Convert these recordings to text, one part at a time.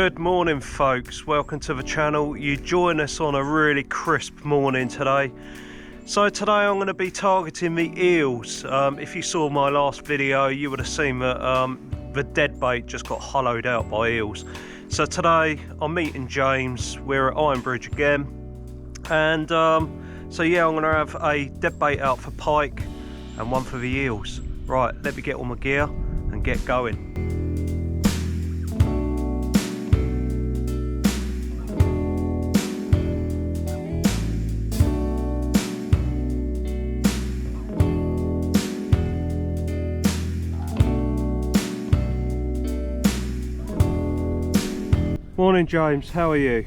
Good morning folks, welcome to the channel. You join us on a really crisp morning today. So today I'm going to be targeting the eels. If you saw my last video you would have seen that the dead bait just got hollowed out by eels. So today I'm meeting James, we're at Ironbridge again, and so yeah, I'm going to have a dead bait out for pike and one for the eels. Right, let me get all my gear and get going. Morning James, how are you?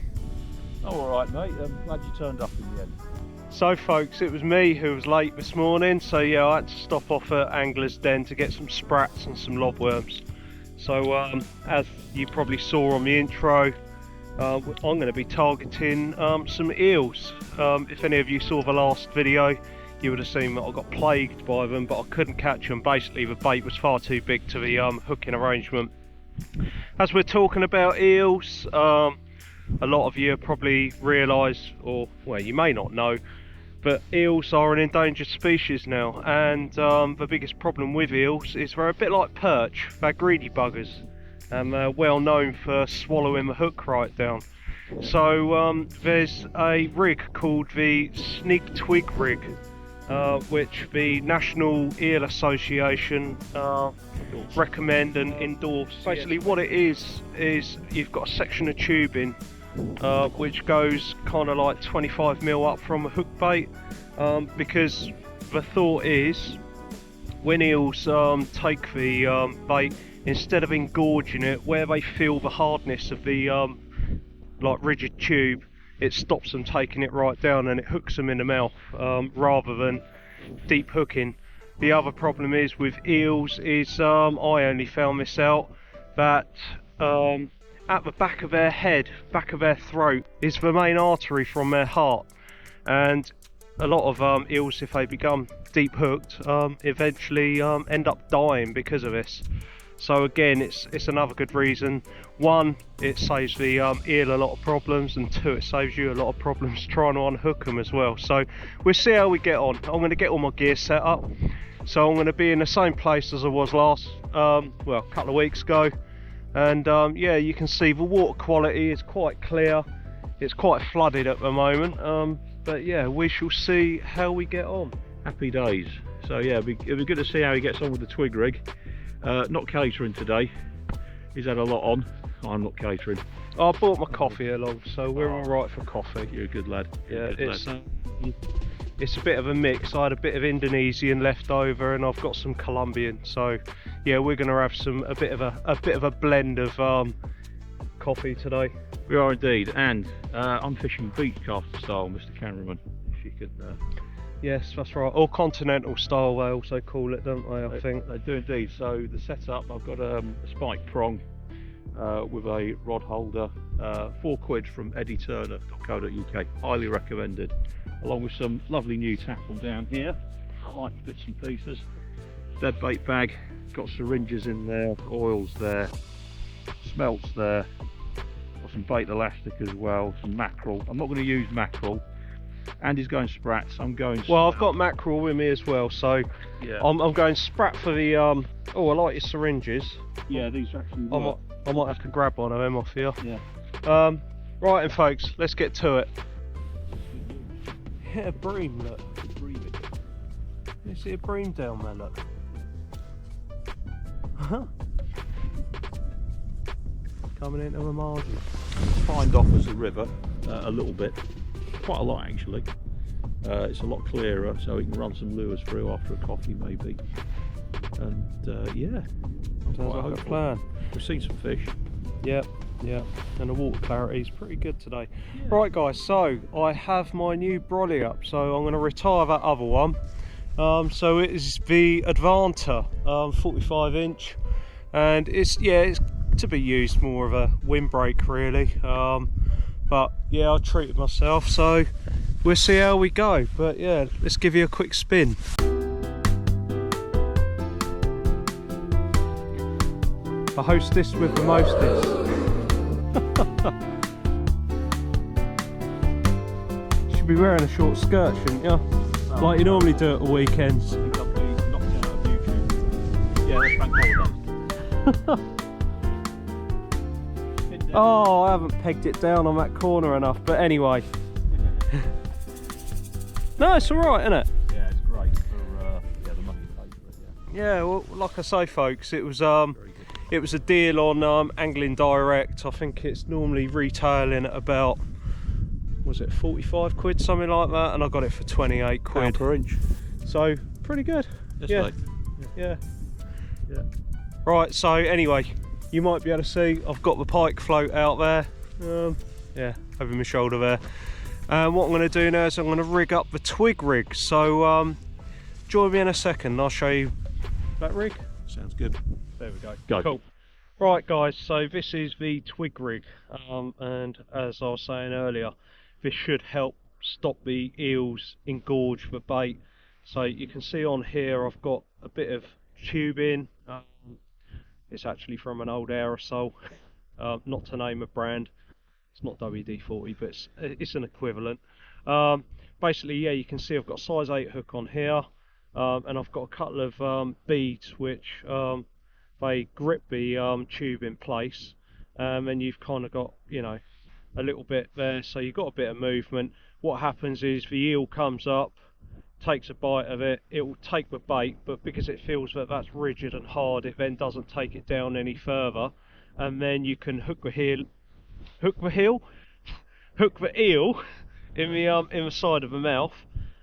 Oh, alright mate, I'm glad you turned up in the end. So folks, it was me who was late this morning, so yeah, I had to stop off at Angler's Den to get some sprats and some lobworms. So as you probably saw on the intro, I'm going to be targeting some eels. If any of you saw the last video, you would have seen that I got plagued by them, but I couldn't catch them. Basically the bait was far too big to the hooking arrangement. As we're talking about eels, a lot of you probably realise, or well, you may not know, but eels are an endangered species now, and the biggest problem with eels is they're a bit like perch. They're greedy buggers, and they're well known for swallowing the hook right down. So there's a rig called the Sneak Twig rig, which the National Eel Association recommend and endorse. Basically what it is you've got a section of tubing which goes kind of like 25mm up from a hook bait, because the thought is when eels take the bait, instead of engorging it where they feel the hardness of the like rigid tube, it stops them taking it right down and it hooks them in the mouth, rather than deep hooking. The other problem is with eels is, I only found this out, that at the back of their head, back of their throat, is the main artery from their heart, and a lot of eels, if they become deep hooked, eventually end up dying because of this. So again, it's another good reason. One, it saves the eel a lot of problems, and two, it saves you a lot of problems trying to unhook them as well. So we'll see how we get on. I'm going to get all my gear set up. So I'm going to be in the same place as I was last, well, a couple of weeks ago. And yeah, you can see the water quality is quite clear. It's quite flooded at the moment. But yeah, we shall see how we get on. Happy days. So yeah, it'll be good to see how he gets on with the twig rig. Not catering today, he's had a lot on. I'm not catering. I bought my coffee along, so we're alright for coffee. You're a good lad. Yeah, it's a bit of a mix. I had a bit of Indonesian left over and I've got some Colombian, so yeah, we're going to have a bit of a blend of coffee today. We are indeed, and I'm fishing beach caster style, Mr. Cameraman, if you could. Yes, that's right, or continental style they also call it, don't they? I think they do indeed. So the setup, I've got a spike prong with a rod holder, £4 from eddieturner.co.uk, highly recommended, along with some lovely new tackle down here, like bits and pieces, dead bait bag, got syringes in there, oils there, smelts there, got some bait elastic as well, some mackerel. I'm not going to use mackerel. Andy's going sprats, I'm going well, I've got mackerel with me as well, so yeah, I'm going sprat for the oh, I like your syringes. Yeah, these actually work. I might have to grab one of them off here. Yeah. Right then folks, let's get to it. Yeah, a bream, look. You see a bream down there, look. Coming into the margin. Find off as a river, a little bit. Quite a lot actually. It's a lot clearer, so we can run some lures through after a coffee maybe. And yeah, sounds like a plan. We've seen some fish. Yep, and the water clarity is pretty good today. Yeah. Right guys, so I have my new brolly up, so I'm going to retire that other one. So it is the Advanta 45 inch, and it's to be used more of a windbreak really. But yeah, I treated myself, so we'll see how we go. But yeah, let's give you a quick spin. The hostess with the mostest. Should be wearing a short skirt, shouldn't you? Like you normally do at the weekends. I think I'll be knocked out of YouTube. Yeah, that's bank holiday. Oh, I haven't pegged it down on that corner enough, but anyway. No, it's alright, isn't it? Yeah, it's great for the money paid for it, Yeah, well, like I say, folks, it was a deal on Angling Direct. I think it's normally retailing at about, was it 45 quid, something like that, and I got it for 28 quid £1 per inch. So pretty good. Yes, Yeah. mate. Yeah. Right, so anyway, you might be able to see I've got the pike float out there. Yeah, over my shoulder there. What I'm going to do now is I'm going to rig up the twig rig. So join me in a second. I'll show you that rig. Sounds good. There we go. Go. Cool. Right, guys. So this is the twig rig, and as I was saying earlier, this should help stop the eels engorge the bait. So you can see on here I've got a bit of tubing. It's actually from an old aerosol, not to name a brand. It's not WD-40, but it's an equivalent. Basically, yeah, you can see I've got a size 8 hook on here, and I've got a couple of beads which they grip the tube in place, and you've kind of got, you know, a little bit there, so you've got a bit of movement. What happens is the eel comes up, takes a bite of it, it will take the bait, but because it feels that that's rigid and hard, it then doesn't take it down any further, and then you can hook the eel in the side of the mouth,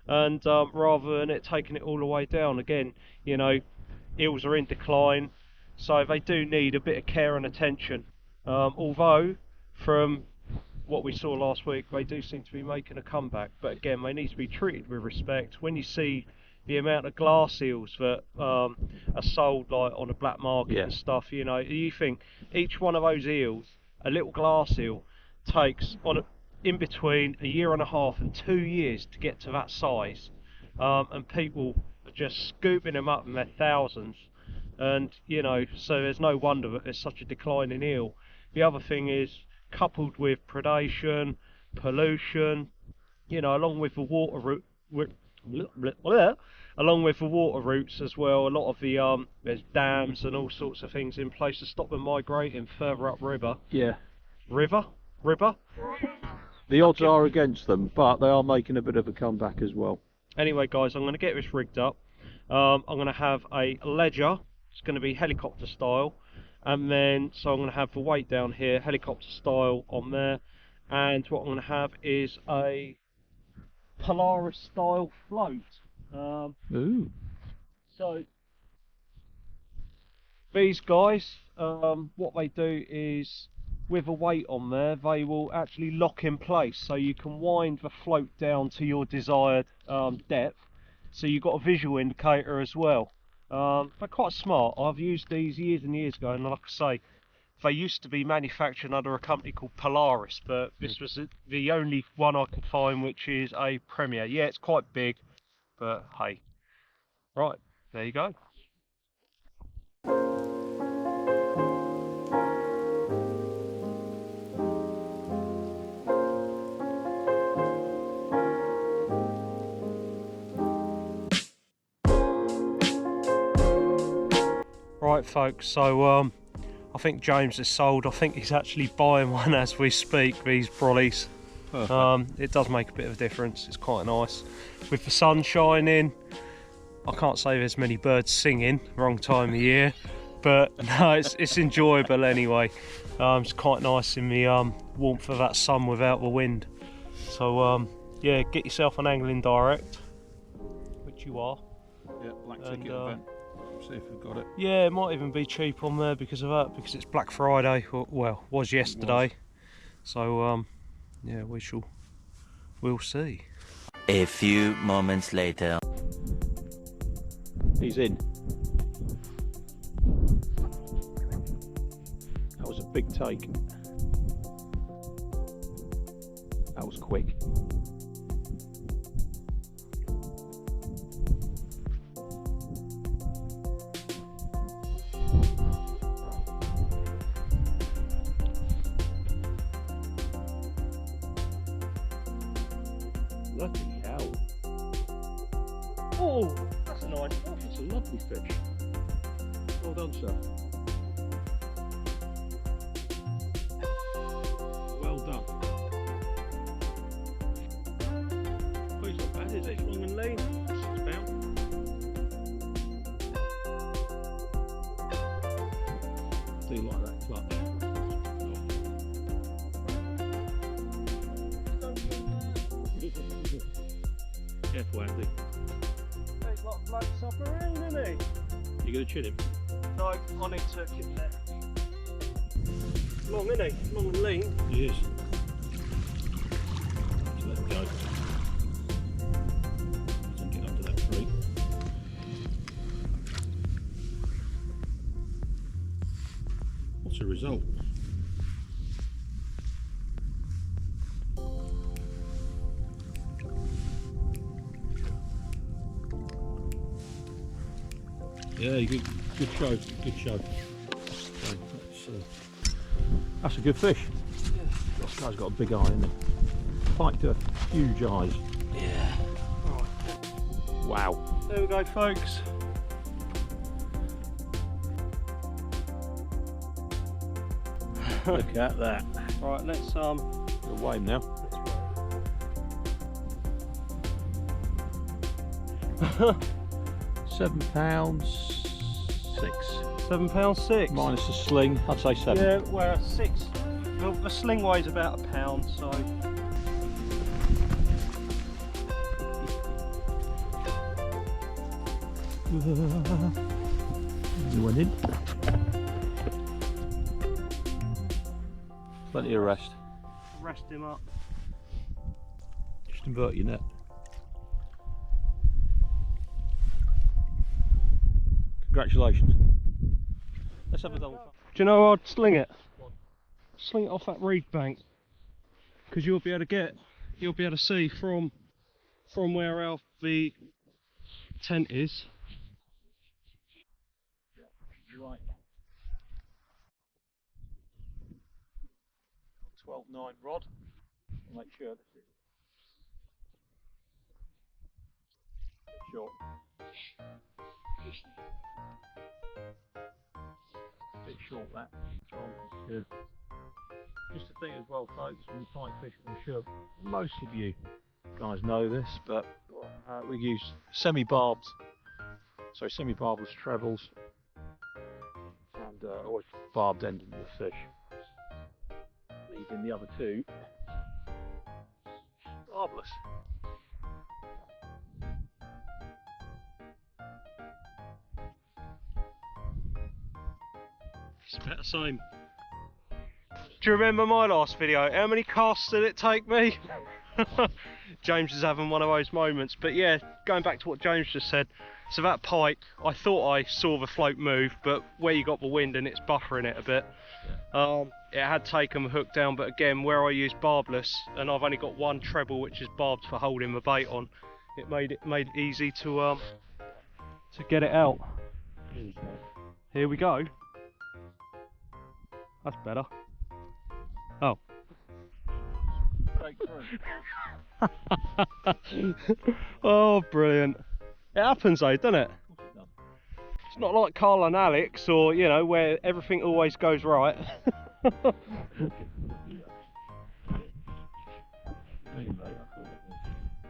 and rather than it taking it all the way down. Again, you know, eels are in decline, so they do need a bit of care and attention, although from what we saw last week, they do seem to be making a comeback, but again, they need to be treated with respect. When you see the amount of glass eels that are sold like on the black market and stuff, you know, you think each one of those eels, a little glass eel, takes in between 1.5 years and 2 years to get to that size, and people are just scooping them up in their thousands, and you know, so there's no wonder that there's such a decline in eel. The other thing is, coupled with predation, pollution, you know, along with the water routes as well, a lot of the there's dams and all sorts of things in place to stop them migrating further up river. Yeah. River? The odds are against them, but they are making a bit of a comeback as well. Anyway, guys, I'm going to get this rigged up. I'm going to have a ledger. It's going to be helicopter style, and then so I'm going to have the weight down here, helicopter style on there, and what I'm going to have is a Polaris style float. Ooh. So these guys, what they do is, with a weight on there, they will actually lock in place, so you can wind the float down to your desired depth, so you've got a visual indicator as well. They're quite smart. I've used these years and years ago, and like I say, they used to be manufactured under a company called Polaris, but this was the only one I could find which is a Premier. Yeah, it's quite big, but hey. Right, there you go. Right, folks, so I think James is sold. I think he's actually buying one as we speak, these brollies. It does make a bit of a difference. It's quite nice. With the sun shining, I can't say there's many birds singing, wrong time of year, but no, it's enjoyable anyway. It's quite nice in the warmth of that sun without the wind. So yeah, get yourself an Angling Direct, which you are. Yeah, black ticket event. See if we've got it. Yeah, it might even be cheap on there because of that, because it's Black Friday. Well, was yesterday. So yeah, we'll see. A few moments later. He's in. That was a big take. That was quick. Oh, that's a nice one. That's a lovely fish. Well done, sir. Well done. Oh, he's not bad, is he? He's long and lean. 6 pound. Do you like that clutch? Careful, Andy. He's like a bloke submarine, isn't he? You gonna chin him? No, I need to get there. Long, isn't he? Long and lean. He is. Just let him go. Don't get up to that tree. What's the result? Yeah, good show, good show. Okay, that's a good fish. Yeah. This guy's got a big eye, isn't he? Pike do have huge eyes. Yeah. Right. Wow. There we go, folks. Look at that. Right, let's We'll weigh him now. £7.6. £7.6. Minus the sling, I'd say 7. Yeah, well, 6. Well, the sling weighs about a pound, so. He went in. Plenty of rest. Rest him up. Just invert your net. Congratulations. Let's have a double. Do you know I'd sling it? Sling it off that reed bank, because you'll be able to see from where the tent is. Right. 12.9 rod. I'll make sure this is short. Bit short that. Good. Just a thing as well, folks, when you pike fish, I'm sure most of you guys know this, but we use semi-barbless trebles and always barbed end into the fish, leaving the other two barbless. It's about the same. Do you remember my last video? How many casts did it take me? James is having one of those moments. But yeah, going back to what James just said, so that pike, I thought I saw the float move, but where you got the wind and it's buffering it a bit, it had taken the hook down. But again, where I use barbless and I've only got one treble which is barbed for holding the bait on, it made it easy to get it out. Here we go. That's better. Oh. Oh, brilliant. It happens though, doesn't it? It's not like Carl and Alex, or, you know, where everything always goes right.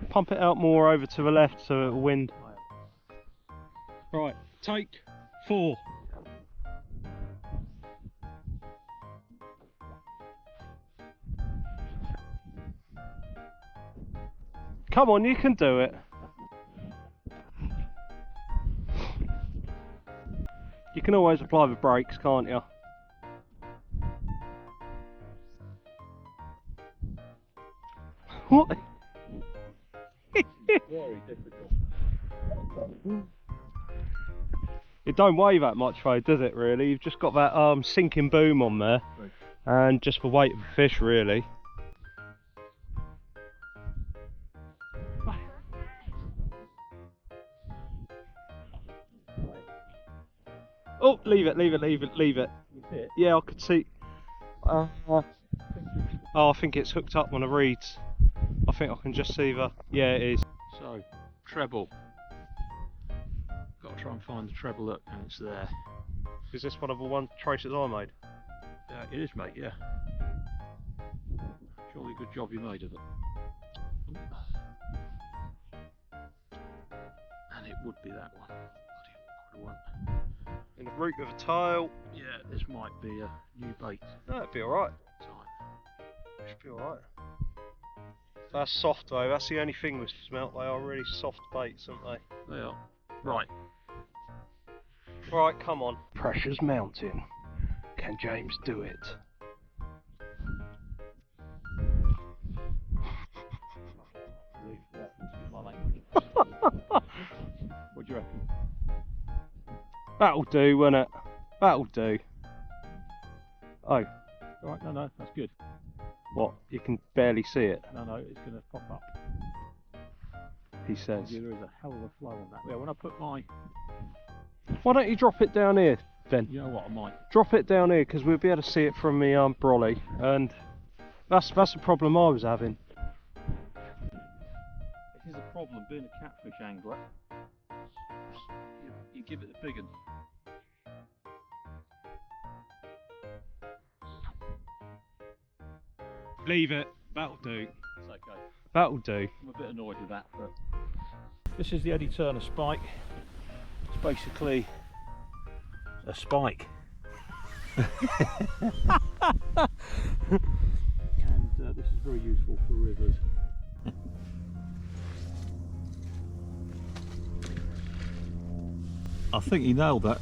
Pump it out more over to the left so it'll wind. Right, take 4. Come on, you can do it. You can always apply the brakes, can't you? What? Very difficult. It don't weigh that much though, does it really? You've just got that sinking boom on there, and just the weight of the fish really. Oh, leave it. Yeah, I could see. Oh, I think it's hooked up on the reeds. I think I can just see the. Yeah, it is. So, treble. Got to try and find the treble. Look, and it's there. Is this one of the one traces I made? It is, mate. Yeah. Surely a good job you made of it. And it would be that one. Bloody awkward one. In the root of a tail. Yeah, this might be a new bait No, it'd be alright. time. Should be alright. That's soft though, that's the only thing with smelt, they are really soft baits, aren't they? They are. Right. Right, come on. Pressure's mounting. Can James do it? My language. What do you reckon? That'll do, won't it? That'll do. Oh, Right, no, that's good. what? You can barely see it, No, it's going to pop up. he says. Yeah, there is a hell of a flow on that. Yeah, when I put my... Why don't you drop it down here, then? You know what, I might. Drop it down here, because we'll be able to see it from the brolly, and that's the problem I was having. This is a problem, being a catfish angler. You give it the big one. Leave it, that'll do. It's okay. That'll do. I'm a bit annoyed with that, but... This is the Eddie Turner spike. It's basically a spike. And this is very useful for rivers. I think he nailed that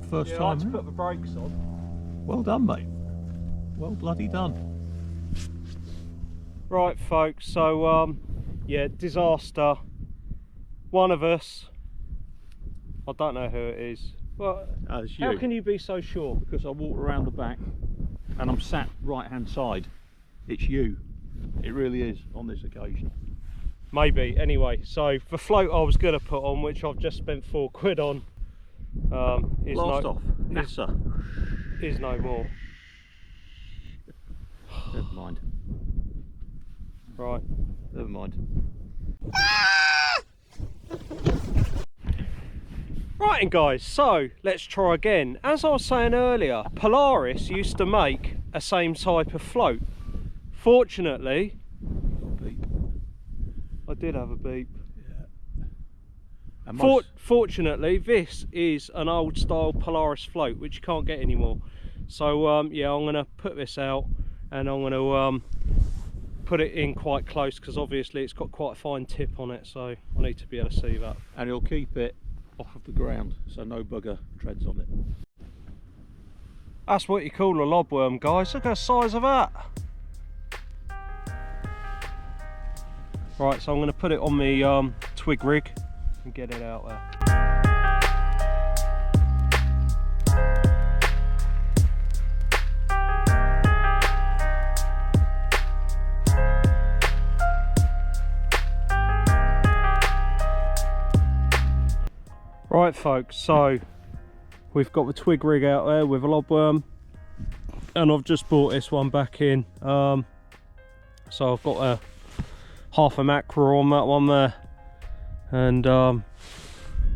first Yeah, I time. had to put the brakes on. Well done, mate. Well bloody done. Right, folks, so, yeah, disaster. One of us, I don't know who it is. Well, That's how you. can you be so sure? Because I walked around the back and I'm sat right hand side. It's you. It really is on this occasion. Maybe. Anyway, so the float I was going to put on, which I've just spent £4 on, is Blast off. is, NASA. is no more. Never mind. Right. Never mind. Right, and guys, so let's try again. As I was saying earlier, Polaris used to make a same type of float. Fortunately, Beep. I did have a beep. Yeah. And Fortunately, this is an old style Polaris float, which you can't get anymore. So yeah, I'm gonna put this out and I'm gonna put it in quite close, because obviously it's got quite a fine tip on it, so I need to be able to see that. and he'll keep it off of the ground so no bugger treads on it. That's what you call a lobworm, guys. Look at the size of that. Right, so I'm going to put it on the twig rig and get it out there. Right, folks, so we've got the twig rig out there with a lobworm, and I've just brought this one back in. So I've got a half a mackerel on that one there, and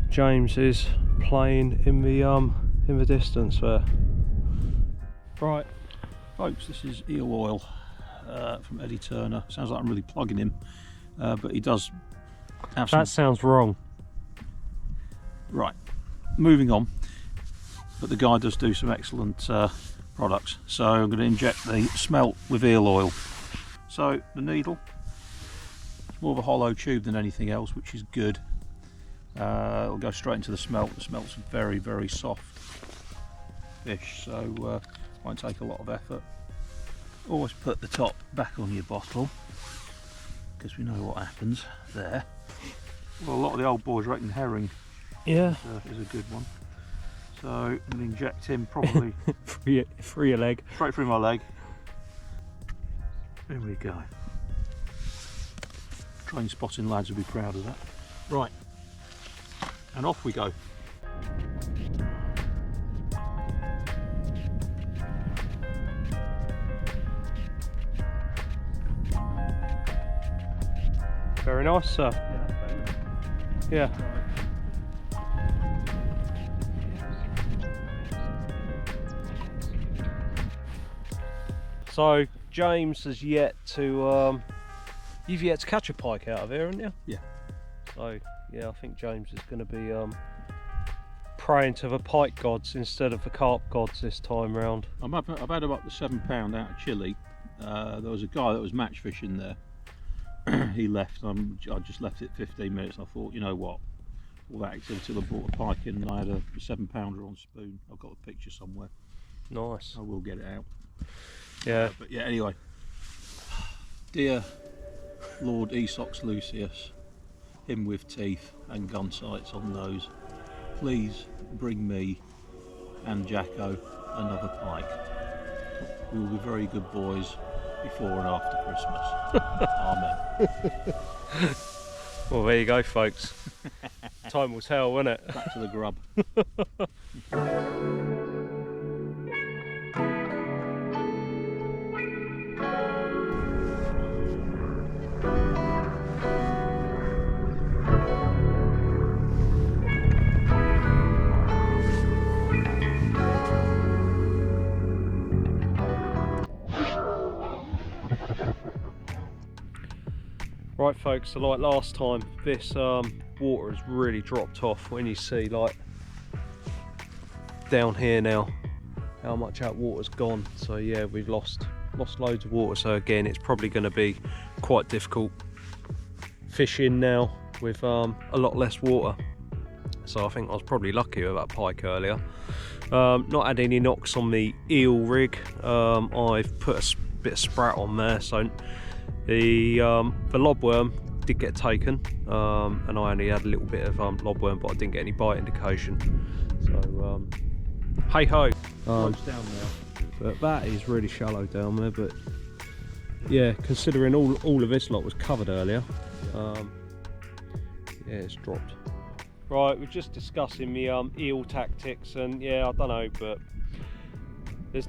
James is playing in the distance there. Right, Folks, this is eel oil from Eddie Turner. Sounds like I'm really plugging him, but he does have some... that sounds wrong. Right, moving on, but the guy does do some excellent products. So I'm going to inject the smelt with eel oil. So the needle, it's more of a hollow tube than anything else, which is good. It'll go straight into the smelt. The smelt's very, very soft fish, so won't take a lot of effort. Always put the top back on your bottle, because we know what happens there. Well, a lot of the old boys reckon herring Yeah. is a good one. So I'm going to inject him probably Free your leg. straight through my leg. There we go. Train spotting lads will be proud of that. Right, and off we go. Very nice, sir. Yeah. So James has yet to you've yet to catch a pike out of here, haven't you? Yeah. So yeah, I think James is going to be praying to the pike gods instead of the carp gods this time round. I've had about the £7 out of Chile. There was a guy that was match fishing there. He left. I just left it 15 minutes. I thought, you know what, all that activity, I bought a pike in and I had a £7 on spoon. I've got a picture somewhere. Nice. I will get it out. Yeah. But yeah, anyway. Dear Lord Esox Lucius, him with teeth and gun sights on nose, please bring me and Jacko another pike. We will be very good boys before and after Christmas. Amen. Well, there you go, folks. Time will tell, won't it? Back to the grub. Right, folks, so like last time, this water has really dropped off. When you see, like, down here now, how much that water's gone. So yeah, we've lost loads of water. So again, it's probably going to be quite difficult fishing now with a lot less water. So I think I was probably lucky with that pike earlier. Not had any knocks on the eel rig. I've put a bit of sprat on there, so the lobworm did get taken, and I only had a little bit of lobworm, but I didn't get any bite indication. So hey ho. Close down now. But that is really shallow down there. But yeah, considering all of this lot was covered earlier, yeah, it's dropped. Right, we're just discussing the eel tactics, and yeah, I don't know, but there's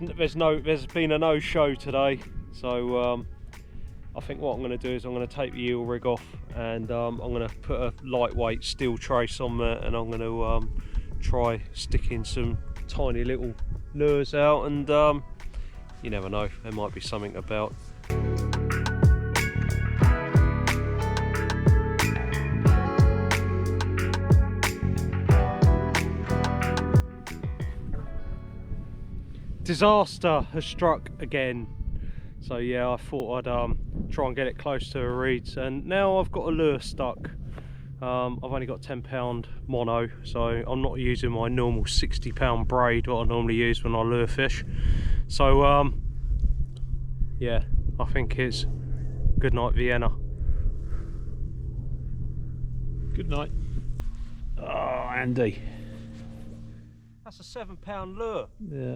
been a no show today, so I think what I'm going to do is I'm going to take the eel rig off, and I'm going to put a lightweight steel trace on there, and I'm going to try sticking some tiny little lures out, and you never know, there might be something about. Disaster has struck again. So yeah, I thought I'd try and get it close to the reeds, and now I've got a lure stuck. I've only got £10 mono, so I'm not using my normal £60 braid what I normally use when I lure fish. So yeah, I think it's good night Vienna. Good night. Oh, Andy. That's a £7 lure. Yeah,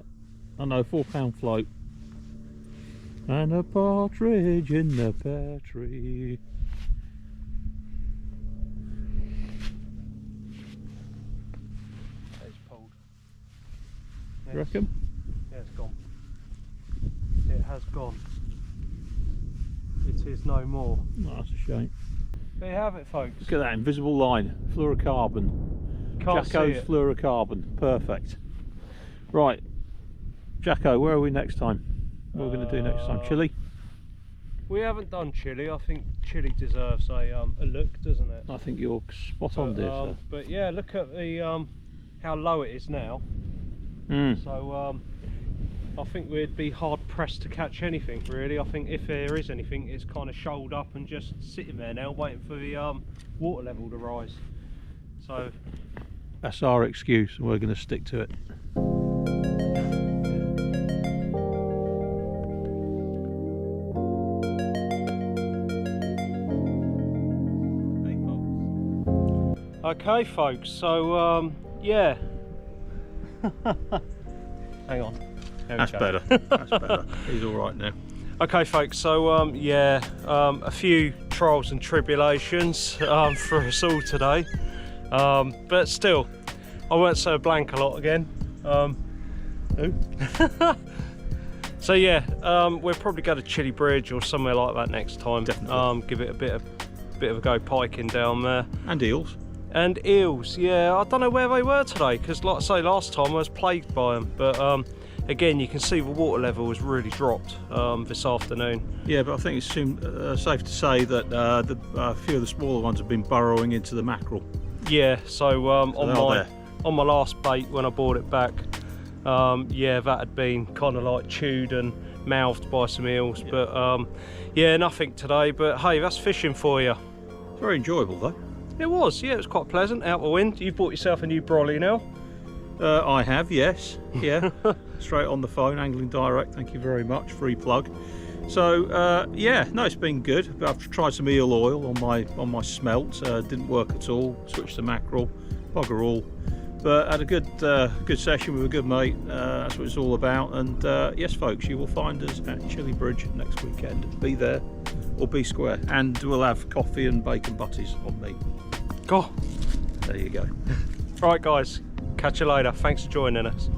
I know, £4 float. And a partridge in the pear tree. It's pulled. You reckon? Yeah, it's gone. It has gone. It is no more. Oh, that's a shame. There you have it, folks. Look at that invisible line. Fluorocarbon. Can't Jacko's see it. fluorocarbon. Perfect. Right. Jacko, where are we next time? What are we going to do next time? Chile? We haven't done Chile. I think Chile deserves a look, doesn't it? I think you're spot on, dear sir. But yeah, look at the how low it is now. So I think we'd be hard pressed to catch anything really. I think if there is anything, it's kind of shoaled up and just sitting there now, waiting for the water level to rise. So that's our excuse, and we're going to stick to it. okay, folks. So yeah. Hang on. That's better. That's better. He's all right now. Okay, folks. So yeah, a few trials and tribulations for us all today, but still, I won't say blank a lot again. So yeah, we'll probably go to Chile Bridge or somewhere like that next time. Definitely. Give it a bit of a go piking down there. And eels. And eels, yeah. I don't know where they were today, because like I say, last time I was plagued by them. But again, you can see the water level has really dropped this afternoon. Yeah, but I think it's safe to say that a few of the smaller ones have been burrowing into the mackerel. Yeah, so on my last bait when I brought it back, yeah, that had been kind of like chewed and mouthed by some eels. Yeah. But yeah, nothing today. But hey, that's fishing for you. Very enjoyable though. It was, yeah, it was quite pleasant out the wind. You've bought yourself a new brolly now. I have, yes, yeah. Straight on the phone, Angling Direct. Thank you very much. Free plug. So yeah, no, it's been good. I've tried some eel oil on my smelt. Didn't work at all. Switched to mackerel, bugger all. But had a good session with a good mate. That's what it's all about. And yes, folks, you will find us at Chilly Bridge next weekend. Be there or be square. And we'll have coffee and bacon butties on me. Go. There you go. Right, guys. Catch you later. Thanks for joining us.